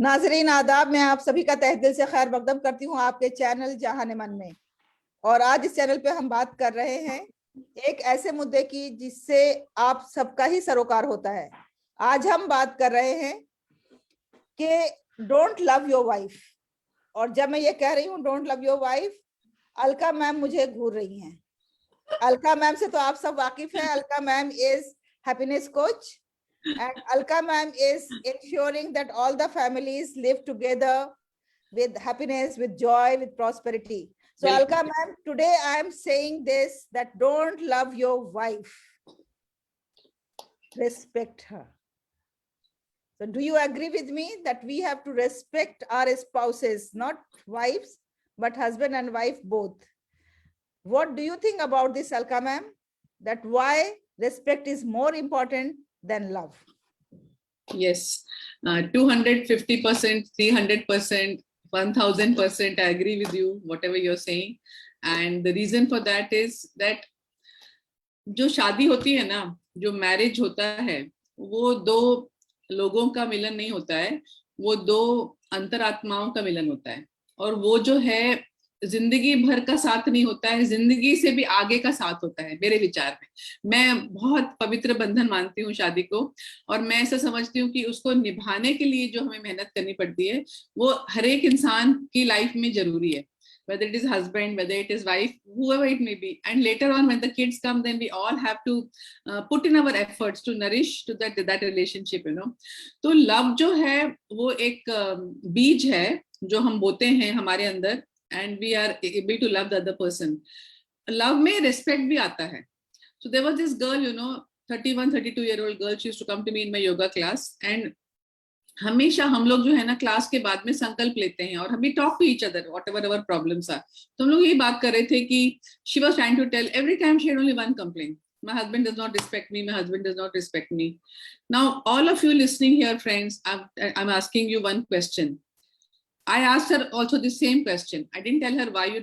नाजरीन आदाब, मैं आप सभी का तहे दिल से खैर मकदम करती हूँ आपके चैनल जहान मन में। और आज इस चैनल पे हम बात कर रहे हैं एक ऐसे मुद्दे की जिससे आप सबका ही सरोकार होता है। आज हम बात कर रहे हैं कि डोंट लव योर वाइफ। और जब मैं ये कह रही हूँ don't love your wife, Alka ma'am मुझे घूर रही हैं। अलका मैम से तो आप सब वाकिफ हैं। Alka ma'am is happiness coach and Alka ma'am is ensuring that all the families live together with happiness, with joy, with prosperity. So Alka ma'am, today I am saying this, that don't love your wife, respect her. So do you agree with me that we have to respect our spouses, not wives, but husband and wife both? What do you think about this, Alka ma'am? That why respect is more important than love? Yes, 250%, 300%, 1000%. I agree with you, whatever you're saying. And the reason for that is that जो शादी होती है ना, जो marriage होता है, वो दो लोगों का मिलन नहीं होता है, वो दो अंतरात्माओं का मिलन होता है। और वो जो है जिंदगी भर का साथ नहीं होता है, जिंदगी से भी आगे का साथ होता है मेरे विचार में। मैं बहुत पवित्र बंधन मानती हूँ शादी को, और मैं ऐसा समझती हूँ कि उसको निभाने के लिए जो हमें मेहनत करनी पड़ती है वो हर एक इंसान की लाइफ में जरूरी है, whether it is husband, whether it is wife, whoever it may be. And later on when the kids come, then we all have to put in our efforts to nourish to that relationship, you know. तो love जो है वो एक बीज है जो हम बोते हैं हमारे अंदर, and we are able to love the other person. Love में respect भी आता है. So there was this girl, you know, 32-year-old girl, she used to come to me in my yoga class, and हमेशा हम लोग जो है ना क्लास के बाद में संकल्प लेते हैं और हम talk to each other whatever our problems are. तो हम लोग यही बात कर रहे थे कि she was trying to tell every time she had only one complaint, my husband does not respect me, my husband does not respect me. Now all of you listening here friends, I'm asking you one question. I asked her also the same question. I didn't tell her why he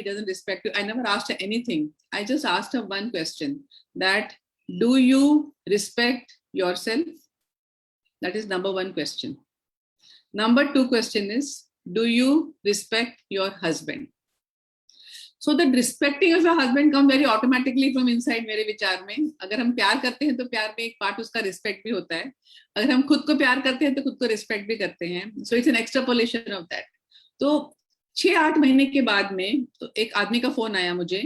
doesn't respect you. I never asked her anything. I just asked her one question, that do you respect yourself? That is number one question. Number two question is, do you respect your husband? So the respecting of your husband comes very automatically from inside मेरे विचार में। अगर हम प्यार करते हैं तो प्यार में एक पार्ट उसका रिस्पेक्ट भी होता है। अगर हम खुद को प्यार करते हैं तो खुद को रिस्पेक्ट भी करते हैं। So it's an extrapolation of that. तो 6-8 महीने के बाद में तो एक आदमी का फोन आया मुझे,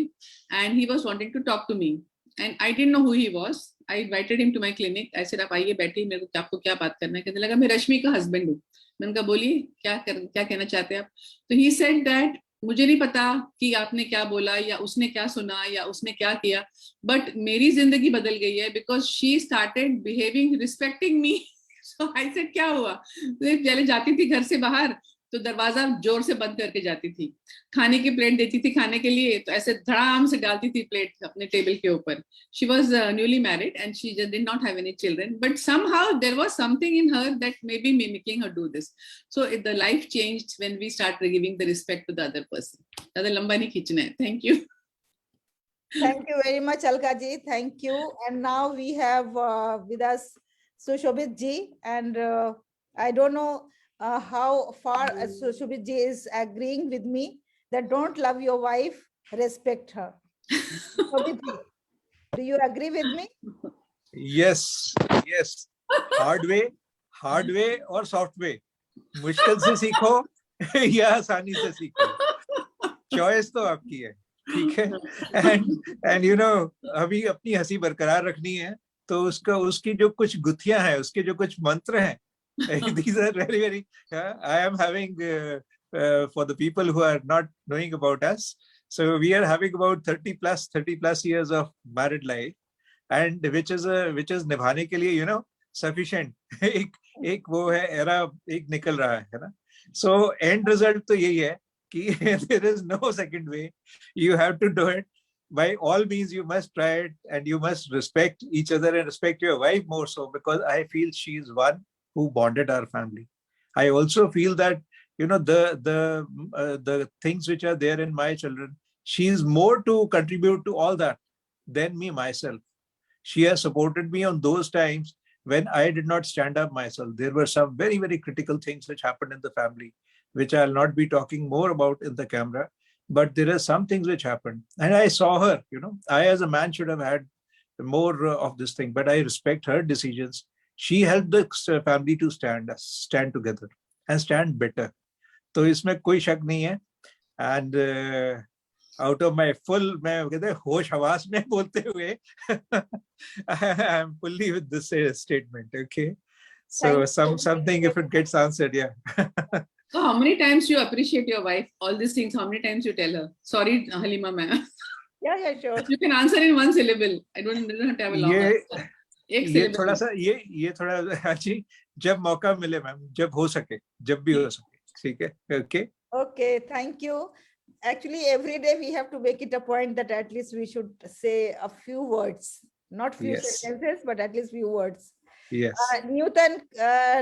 and he was wanting to talk to me, and I didn't know who he was. I invited him to my clinic. I said, आप आइए बैठिए, मेरे को आपको क्या बात करना है। कहने लगा मैं रश्मि का हस्बैंड हूँ। मैंने कहा बोलिए क्या कहना चाहते हैं आप। तो he said that मुझे नहीं पता कि आपने क्या बोला या उसने क्या सुना या उसने क्या किया, बट मेरी जिंदगी बदल गई है because she started behaving respecting me. So I said क्या हुआ। तो पहले जाती थी घर से बाहर तो दरवाजा जोर से बंद करके जाती थी, खाने की प्लेट देती थी खाने के लिए तो ऐसे धड़ाम से डालती थी प्लेट अपने टेबल के ऊपर। She was newly married and she did not have any children, but somehow there was something in her that may be mimicking her do this. So the life changed when we start giving the respect to the other person. ज़्यादा लंबा नहीं खींचना है। Thank you. Thank you very much, Alka ji. Thank you. And now we have with us Sushobit ji, and I don't know how far Sushobit ji is agreeing with me that don't love your wife, respect her. Sushobit ji, do you agree with me? Yes. Hard way और soft way, मुश्किल से सीखो या आसानी से सीखो, choice तो आपकी है, ठीक है। एंड यू नो अभी अपनी हंसी बरकरार रखनी है तो उसकी जो कुछ गुत्थियां हैं, उसके जो कुछ मंत्र हैं, these are very I am having for the people who are not knowing about us, so we are having about 30 plus years of married life, and which is निभाने के लिए sufficient एक वो है एरा एक निकल रहा है ना। So end result तो यही है कि there is no second way, you have to do it by all means, you must try it, and you must respect each other and respect your wife more so, because I feel she is one who bonded our family. I also feel that the things which are there in my children, she is more to contribute to all that than me myself. She has supported me on those times when I did not stand up myself, there were some very, very critical things which happened in the family, which I'll not be talking more about in the camera. But there are some things which happened. And I saw her, I as a man should have had more of this thing, but I respect her decisions. She helped the family to stand together and stand better. तो इसमें कोई शक नहीं है. And out of my full, मैं कहते हैं होश हवास में बोलते हुए, I am fully with this statement. Okay, so something if it gets answered, yeah. So how many times you appreciate your wife? All these things, how many times you tell her? Sorry, Halima ma'am. Yeah, sure. You can answer in one syllable. I don't have to have a long answer. एक ये syllable. थोड़ा सा ये थोड़ा अच्छी, जब मौका मिले मैम, जब हो सके, जब भी हो सके, ठीक है. Okay. Okay, thank you. Actually, every day we have to make it a point that at least we should say a few words, not few Yes. sentences, but at least few words. Yes. Nutan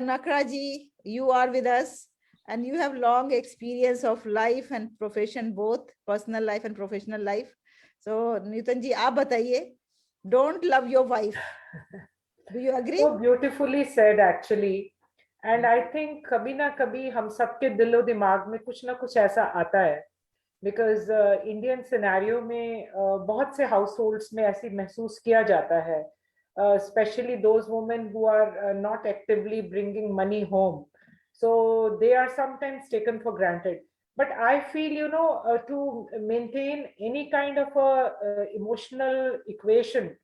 Nakraji, you are with us and you have long experience of life and profession, both personal life and professional life. So Nutan ji, aap bataiye, don't love your wife. Do you agree? So beautifully said actually. And I think कभी ना कभी हम सबके दिलो दिमाग में कुछ ना कुछ ऐसा आता है, because Indian scenario में बहुत से households में ऐसी महसूस किया जाता है, especially those women who are not actively bringing money home, so they are sometimes taken for granted. But I feel, to maintain any kind of a emotional equation,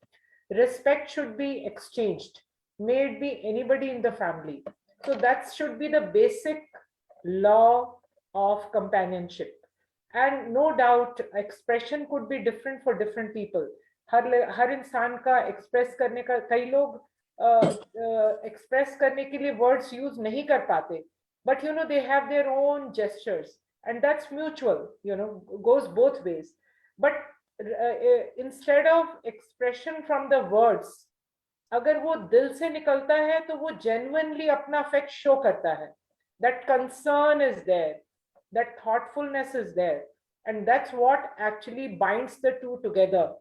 respect should be exchanged, may it be anybody in the family. So that should be the basic law of companionship. And no doubt expression could be different for different people. हर इंसान का express करने का, कई लोग express करने के लिए words use नहीं कर पाते, but they have their own gestures and that's mutual, goes both ways. But instead of expression from the words, अगर वो दिल से निकलता है तो वो genuinely अपना affect show करता है. That concern is there, that thoughtfulness is there, and that's what actually binds the two together.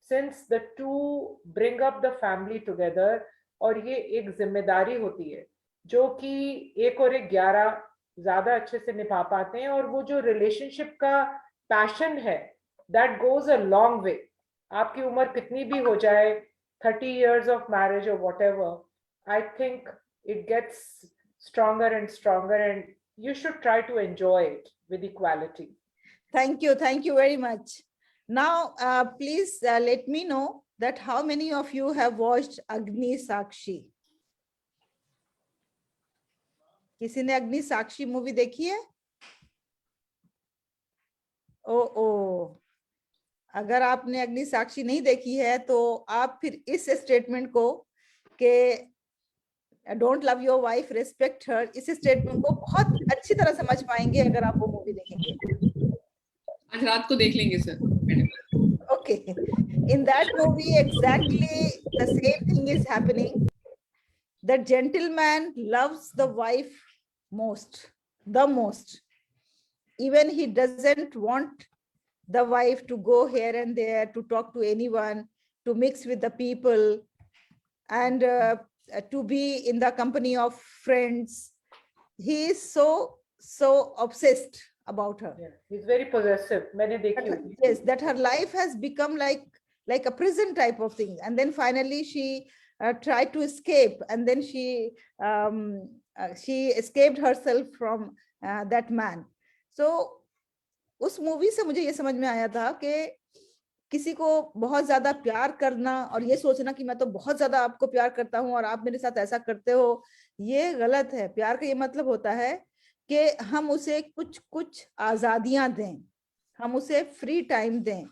Since the two bring up the family together, और ये एक जिम्मेदारी होती है जो कि 1 और 1 11 ज्यादा अच्छे से निभा पाते हैं, और वो जो relationship का passion है, that goes a long way. आपकी उम्र कितनी भी हो जाए, 30 years of marriage or whatever, I think it gets stronger and stronger, and you should try to enjoy it with equality. Thank you very much. Now, please let me know that how many of you have watched Agni Sakshi? किसी ने अग्नि साक्षी movie देखी है? ओ अगर आपने अग्नि साक्षी नहीं देखी है तो आप फिर इस स्टेटमेंट को कि don't love your wife, respect her, इस स्टेटमेंट को बहुत अच्छी तरह समझ पाएंगे अगर आप वो मूवी देखेंगे. आज रात को देख लेंगे sir. Okay, in that movie exactly the same thing is happening. The gentleman loves the wife the most. Even he doesn't want the wife to go here and there, to talk to anyone, to mix with the people, and to be in the company of friends. He is so obsessed about her. Yeah, he's very possessive. मैंने देखी. Yes, that her life has become like a prison type of thing. And then finally she tried to escape, and then she escaped herself from that man. So उस movie से मुझे ये समझ में आया था कि किसी को बहुत ज्यादा प्यार करना और ये सोचना कि मैं तो बहुत ज्यादा आपको प्यार करता हूँ और आप मेरे साथ ऐसा करते हो, ये गलत है. प्यार का ये मतलब होता है कि हम उसे कुछ आजादियां दें, हम उसे फ्री टाइम दें,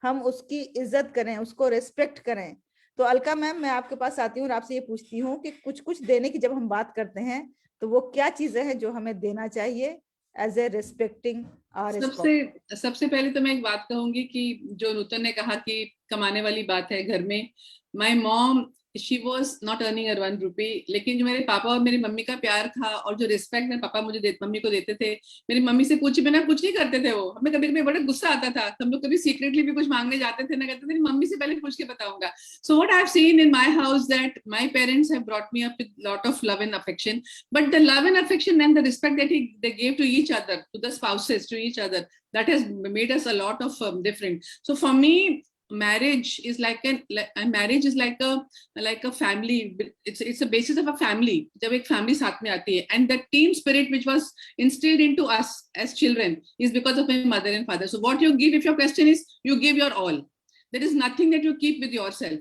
हम उसकी इज्जत करें, उसको रिस्पेक्ट करें. तो अलका मैम, मैं आपके पास आती हूँ और आपसे ये पूछती हूँ कि कुछ देने की जब हम बात करते हैं तो वो क्या चीजें हैं जो हमें देना चाहिए एज ए रिस्पेक्टिंग आवर. सबसे पहले तो मैं एक बात कहूंगी कि जो नूतन ने कहा कि कमाने वाली बात है घर में. My mom she was not earning her 1 rupee, लेकिन जो मेरे पापा और मेरी मम्मी का प्यार था और जो रिस्पेक्ट मेरे पापा मुझे मम्मी को देते थे, मेरी मम्मी से पूछे बिना कुछ नहीं करते थे वो. हमें कभी कभी बड़ा गुस्सा आता था, हम लोग कभी सीक्रेटली भी कुछ मांगने जाते थे ना, कहते थे मम्मी से पहले पूछ के बताऊंगा. So what I've seen in my house that my parents have brought me up with lot of love and affection, but the love and affection and the respect that they gave to each other, to the spouses, to each other, that has made us a lot of different. So for me, marriage is like a family. It's a basis of a family. जब एक family साथ में आती है, and the team spirit which was instilled into us as children is because of my mother and father. So what you give, if your question is, you give your all. There is nothing that you keep with yourself.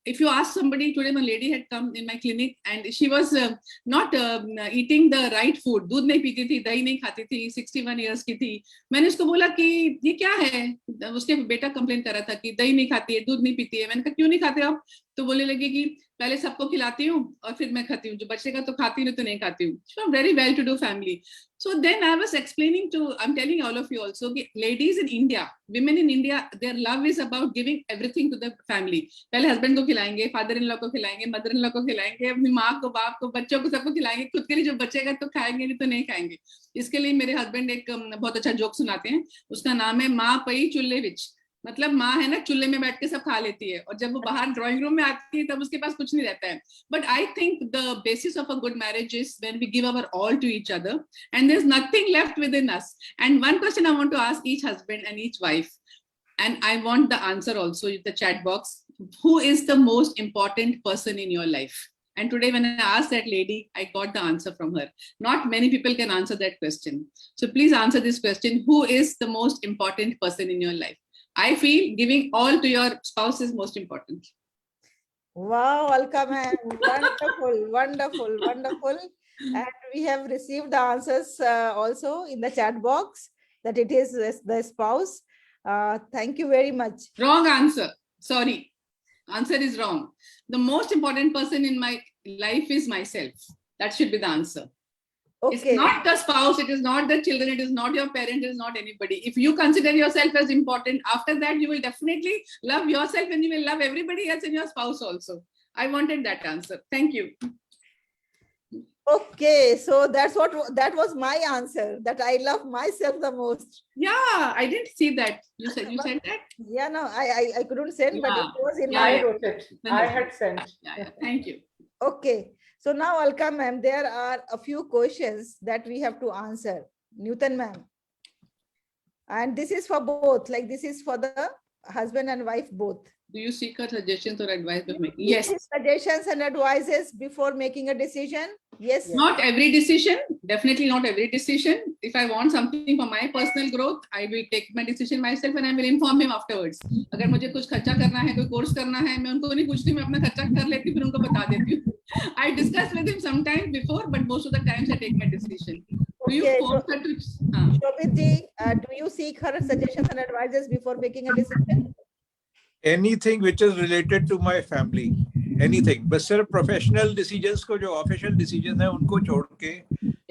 If you ask somebody, today my lady had come in my clinic and she was not eating the right food. दूध नहीं पीती थी, दही नहीं खाती थी, 61 years की थी. मैंने उसको बोला कि ये क्या है? उसके बेटा कंप्लेन कर रहा था कि दही नहीं खाती है, दूध नहीं पीती है. मैंने कहा क्यों नहीं खाते आप? तो बोलने लगी कि पहले सबको खिलाती हूँ और फिर मैं खाती हूँ, जो बचेगा तो खाती हूँ, तो नहीं खाती हूँ. So very well to do family. So then I was explaining I'm telling all of you also, ladies in India, women in India, their love is about giving everything to the family. पहले husband को खिलाएंगे, father in law को खिलाएंगे, mother in law को खिलाएंगे, अपनी माँ को, बाप को, बच्चों को, सबको खिलाएंगे. खुद के लिए जो बचेगा तो खाएंगे, नहीं तो नहीं खाएंगे. इसके लिए मेरे हस्बैंड एक बहुत अच्छा जोक सुनाते हैं. उसका नाम है माँ पई चूल्हे विच. मतलब माँ है ना, चूल्हे में बैठ के सब खा लेती है, और जब वो बाहर ड्राइंग रूम में आती है तब उसके पास कुछ नहीं रहता है. But I think the basis of a good marriage is when we give our all to each other and there is nothing left within us. And one question I want to ask each husband and each wife, and I want the answer also in the chat box. Who is the most important person in your life? And today when I asked that lady, I got the answer from her. Not many people can answer that question. So please answer this question. Who is the most important person in your life? I feel giving all to your spouse is most important. Wow, Alka ma'am, wonderful, wonderful, wonderful. And we have received the answers also in the chat box that it is the spouse. Thank you very much. Wrong answer. Sorry. Answer is wrong. The most important person in my life is myself. That should be the answer. Okay. It's not the spouse, it is not the children, it is not your parent, it is not anybody. If you consider yourself as important, after that you will definitely love yourself and you will love everybody else and your spouse also. I wanted that answer. Thank you. Okay, so that was my answer, that I love myself the most. Yeah, I didn't see that. You said that? Yeah, no, I couldn't send, but it was in Yeah, my. I wrote it. I had sent. Yeah. Thank you. Okay, so now Alka ma'am, there are a few questions that we have to answer. Newton ma'am, and this is for both, like this is for the husband and wife both. Do you seek her suggestions or advice with me? Yes. Suggestions and advices before making a decision. Yes. Not every decision, definitely not every decision. If I want something for my personal growth, I will take my decision myself and I will inform him afterwards. अगर मुझे कुछ खर्चा करना है, कोई course करना है, मैं उनको नहीं पूछती, मैं अपना खर्चा कर लेती हूँ, फिर उनको बता देती हूँ. I discuss with him sometime before, but most of the times I take my decision. Do you force her to? Shobit ji, do you seek her suggestions and advices before making a decision? Anything which is related to my family, anything. बस सिर्फ professional decisions को, जो official decisions है, उनको छोड़ के,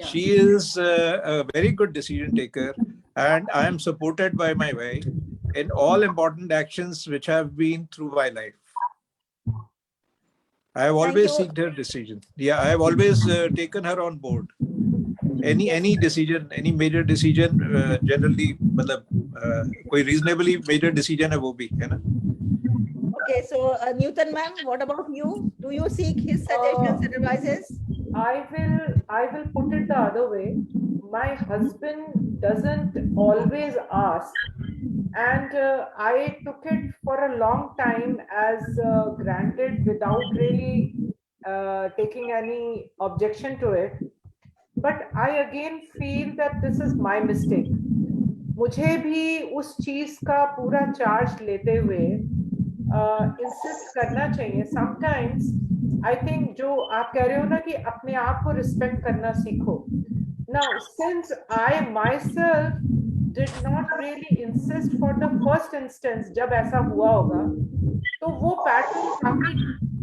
she is a very good decision taker, and I am supported by my wife in all important actions which have been through my life. I have always seeked her decision. Yeah, I have always taken her on board. Any decision, any major decision, generally, मतलब कोई reasonably major decision है वो भी, है ना? Okay, so Newton ma'am, what about you? Do you seek his suggestions and advices? I will put it the other way. My husband doesn't always ask, and I took it for a long time as granted without really taking any objection to it. But I again feel that this is my mistake. मुझे भी उस चीज का पूरा charge लेते हुए insist करना चाहिए. Sometimes I think जो आप कह रहे हो ना कि अपने आप को रिस्पेक्ट करना सीखो. Now, since I myself did not really insist for the first instance, जब ऐसा हुआ होगा, तो वो पैटर्न काफी,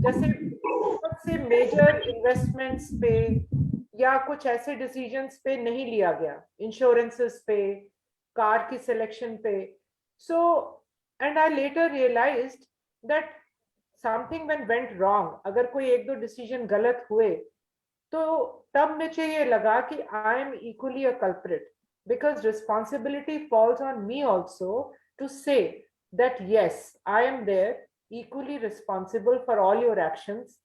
जैसे बहुत से मेजर इन्वेस्टमेंट्स पे या कुछ ऐसे डिसीजंस पे नहीं लिया गया, इंश्योरेंसेस पे, कार की सिलेक्शन पे. So, and I later realized that something when went wrong, अगर कोई एक दो decision गलत हुए, तो तब मुझे ये लगा कि I am equally a culprit, because responsibility falls on me also to say that yes, I am there, equally responsible for all your actions.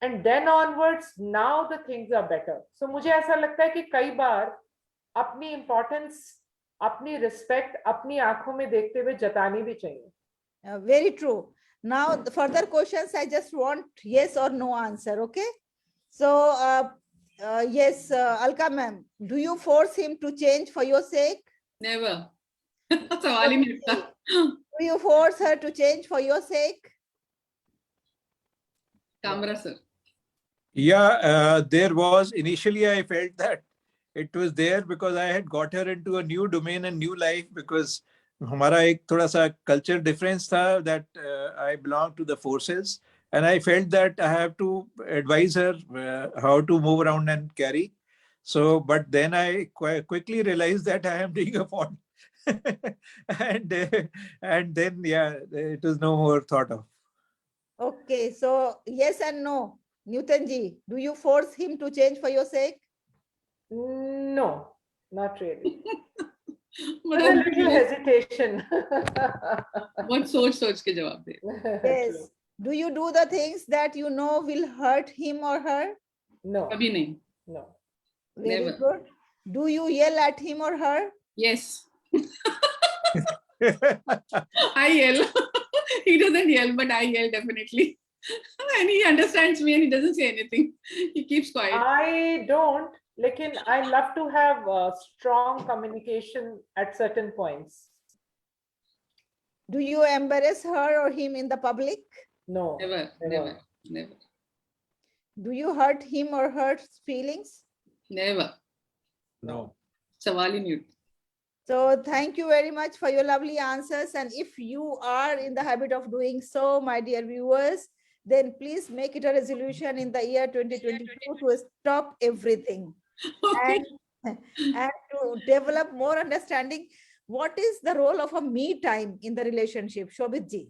And then onwards, now the things are better. So मुझे ऐसा लगता है कि कई बार अपनी importance, अपनी respect, अपनी आंखों में देखते हुए जतानी भी चाहिए. Very true. Now, the further questions, I just want yes or no answer. Okay. So, yes, Alka ma'am, do you force him to change for your sake? Never. सवाल ही नहीं उठता. Do you force her to change for your sake? Kamra sir. Yeah, there was initially I felt that it was there because I had got her into a new domain and new life, because हमारा एक थोड़ा सा culture difference था that I belong to the forces, and I felt that I have to advise her how to move around and carry. So, but then I quickly realized that I am doing a fault. And then yeah, it was no more thought of. Okay, so yes and no. Newton ji, do you force him to change for your sake? No, not really. But There's a little hesitation. बहुत सोच के जवाब दे. Yes. Do you do the things that you know will hurt him or her? No, कभी नहीं. no. Very Never. good. Do you yell at him or her? Yes. I yell. He doesn't yell, but I yell definitely. And he understands me and he doesn't say anything. He keeps quiet. I don't, lekin I love to have strong communication at certain points. Do you embarrass her or him in the public? No. Never. Do you hurt him or her feelings? Never. No. सवाल ही नहीं उठता. So thank you very much for your lovely answers. And if you are in the habit of doing so, my dear viewers, then please make it a resolution in the year 2022 to stop everything. Okay. And to develop more understanding. What is the role of a me time in the relationship? Shobhit ji.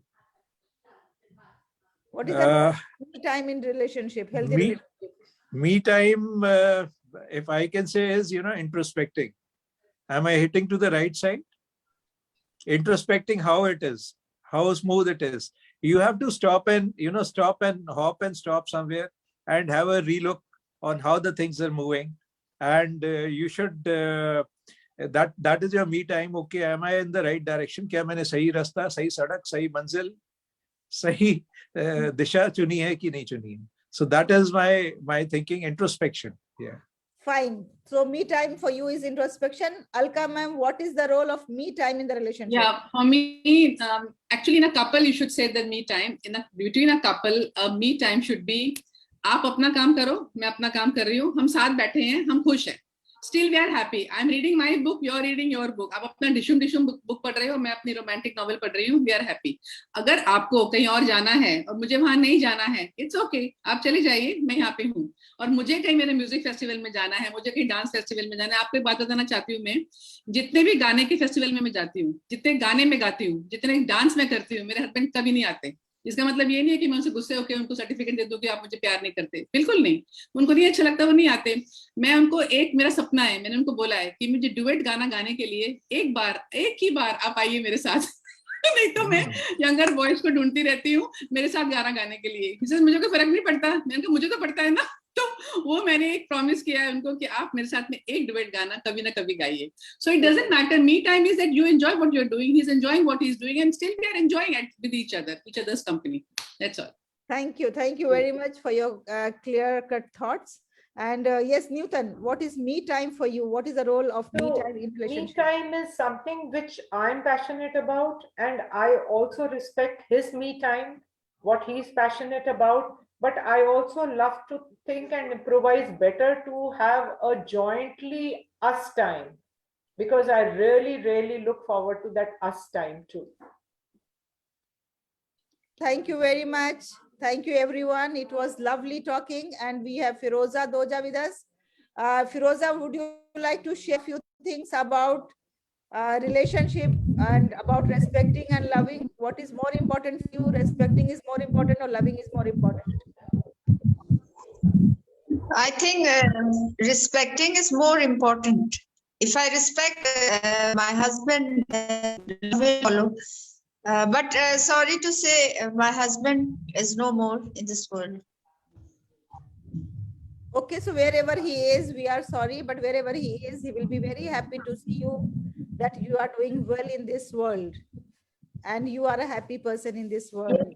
What is the role of me time in relationship? Healthy Me, relationship? me time, if I can say, is, introspecting. Am I hitting to the right side? Introspecting how it is, how smooth it is. You have to stop and, stop and hop and stop somewhere and have a relook on how the things are moving. And you should, that is your me time. Okay, am I in the right direction? क्या मैंने सही रास्ता, सही सड़क, सही मंजिल, सही दिशा चुनी है कि नहीं चुनी है? So that is my thinking, introspection. Yeah. Fine. So me time for you is introspection. Alka ma'am, what is the role of me time in the relationship? Yeah, for me, actually in a couple, you should say the me time. Between a couple, a me time should be, आप अपना काम करो, मैं अपना काम कर रही हूँ, हम साथ बैठे हैं, हम खुश हैं. Still we are happy. I'm reading my book, you're reading your book. आप अपना डिशुम book पढ़ रहे हो, मैं अपनी romantic novel पढ़ रही हूँ. We are happy. अगर आपको कहीं और जाना है और मुझे वहां नहीं जाना है, it's okay. आप चले जाइए, मैं यहाँ पे हूँ. और मुझे कहीं मेरे म्यूजिक फेस्टिवल में जाना है, मुझे कहीं डांस फेस्टिवल में जाना है. आपको एक बात बताना चाहती हूँ, मैं जितने भी गाने के फेस्टिवल में मैं जाती हूँ, जितने गाने में गाती हूँ, जितने डांस में करती हूँ, मेरे हस्बैंड कभी नहीं आते. इसका मतलब ये नहीं है कि मैं उनसे गुस्से होकर उनको सर्टिफिकेट दे दूं कि आप मुझे प्यार नहीं करते. बिल्कुल नहीं. उनको नहीं अच्छा लगता, वो नहीं आते. मैं उनको मेरा सपना है, मैंने उनको बोला है कि मुझे डुएट गाना गाने के लिए एक ही बार आप आइए मेरे साथ. नहीं तो मैं यंगर बॉयज को ढूंढती रहती हूँ मेरे साथ गाना गाने के लिए. मुझे कोई फर्क नहीं पड़ता. मैंने कहा मुझे तो पड़ता है ना. तो वो मैंने एक प्रॉमिस किया है उनको कि आप मेरे साथ में एक डुएट गाना कभी ना कभी गाइए. So it doesn't matter. Me time is that you enjoy what you're doing. He's enjoying what he's doing, and still we are enjoying it with each other's company. That's all. Thank you very much for your clear-cut thoughts. And yes, Newton, what is me time for you? What is the role of me time in Me relationship? time is something which I'm passionate about, and I also respect his me time, what he's passionate about. But I also love to think and improvise better to have a jointly us time, because I really look forward to that us time too. Thank you very much. Thank you, everyone. It was lovely talking, and we have Firoza Doja with us. Firoza, would you like to share a few things about relationship and about respecting and loving, what is more important for you? Respecting is more important or loving is more important? I think respecting is more important. If I respect my husband, love will follow. But sorry to say, my husband is no more in this world. Okay, so wherever he is, we are sorry, but wherever he is, he will be very happy to see you, that you are doing well in this world and you are a happy person in this world.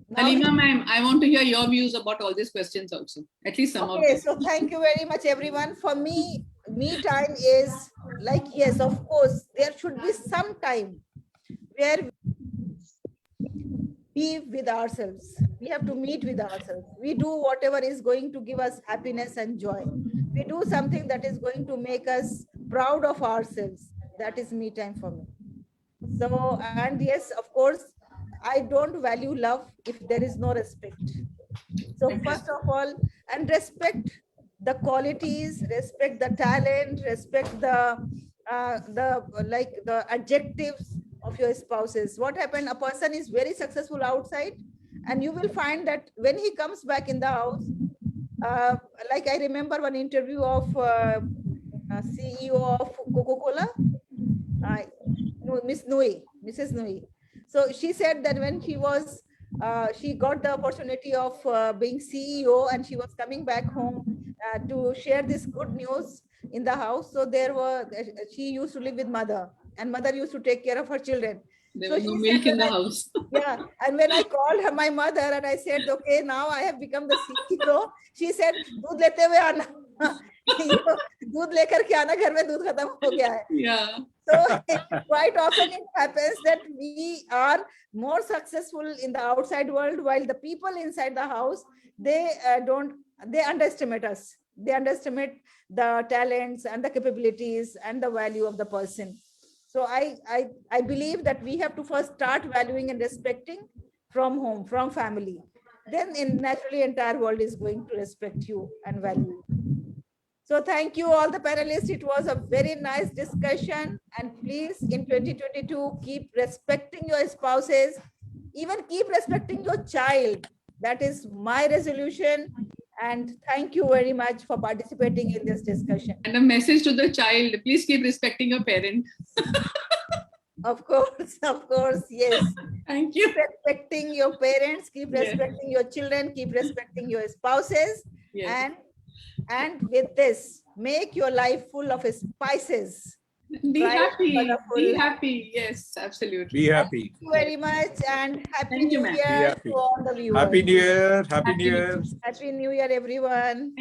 Now, Halima ma'am, I want to hear your views about all these questions also, at least some of okay, them. so thank you very much, everyone. For me time is like, yes, of course, there should be some time where be with ourselves. We have to meet with ourselves. We do whatever is going to give us happiness and joy. We do something that is going to make us proud of ourselves. That is me time for me. So, and yes, of course, I don't value love if there is no respect. So first of all, and respect the qualities, respect the talent, respect the adjectives of your spouses. What happened? A person is very successful outside, and you will find that when he comes back in the house, like I remember one interview of CEO of Coca-Cola, Mrs. Nui. So she said that when she was, she got the opportunity of being CEO, and she was coming back home to share this good news in the house. So she used to live with mother, and mother used to take care of her children. There So was no she milk said in the when house. yeah, and when I called her, my mother, and I said, okay, now I have become the CEO, she said, दूध लेते हुए आना, दूध लेकर के आना, घर में दूध खत्म हो गया है. Yeah. So quite often it happens that we are more successful in the outside world, while the people inside the house, they underestimate us. They underestimate the talents and the capabilities and the value of the person. So I believe that we have to first start valuing and respecting from home, from family. Then naturally entire world is going to respect you and value you. So thank you all the panelists. It was a very nice discussion, and please in 2022, keep respecting your spouses, even keep respecting your child. That is my resolution. And thank you very much for participating in this discussion. And a message to the child, please keep respecting your parent. Of course, yes. Thank you. Keep respecting your parents, keep Yes. respecting your children, keep respecting your spouses. Yes. And with this, make your life full of spices. Be Bright, happy. Be colorful. happy. Yes, absolutely. Be happy. Thank you very much, and Happy Thank you, New ma'am. Be Year happy. to all the viewers. Happy New Year. Happy Happy New New Year. Year. Happy New Year, everyone.